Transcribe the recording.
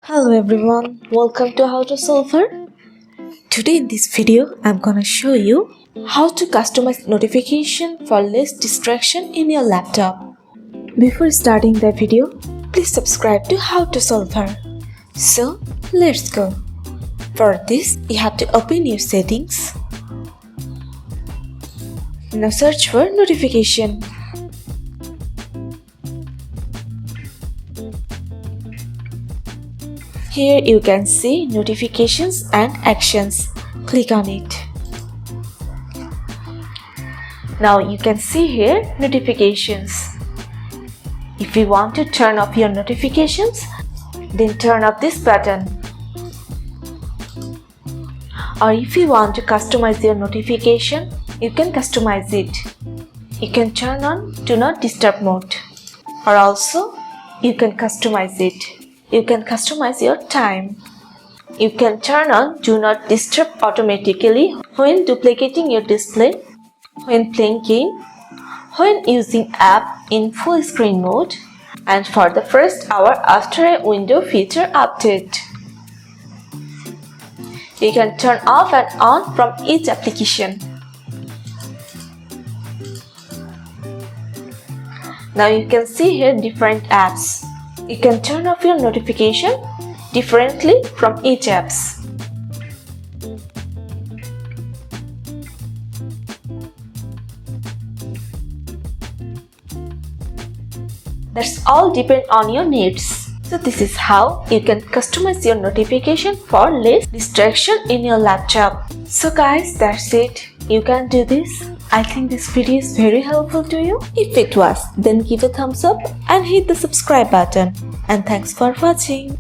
Hello everyone, welcome to How to Solver. Today in this video, I'm gonna show you how to customize notification for less distraction in your laptop. Before starting the video, please subscribe to How to Solver. So, let's go. For this, you have to open your settings. Now search for notification. Here you can see notifications and actions. Click on it. Now you can see here notifications. If you want to turn off your notifications, then turn off this button. Or if you want to customize your notification, you can customize it. You can turn on Do Not Disturb mode. Or also, you can customize it. You can customize your time. You can turn on Do Not Disturb automatically when duplicating your display, when playing game, when using app in full screen mode, and for the first hour after a window feature update. You can turn off and on from each application. Now you can see here different apps. You can turn off your notification differently from each apps. That's all depend on your needs. So this is how you can customize your notification for less distraction in your laptop. So guys, that's it. You can do this. I think this video is very helpful to you. If it was, then give a thumbs up and hit the subscribe button. And thanks for watching.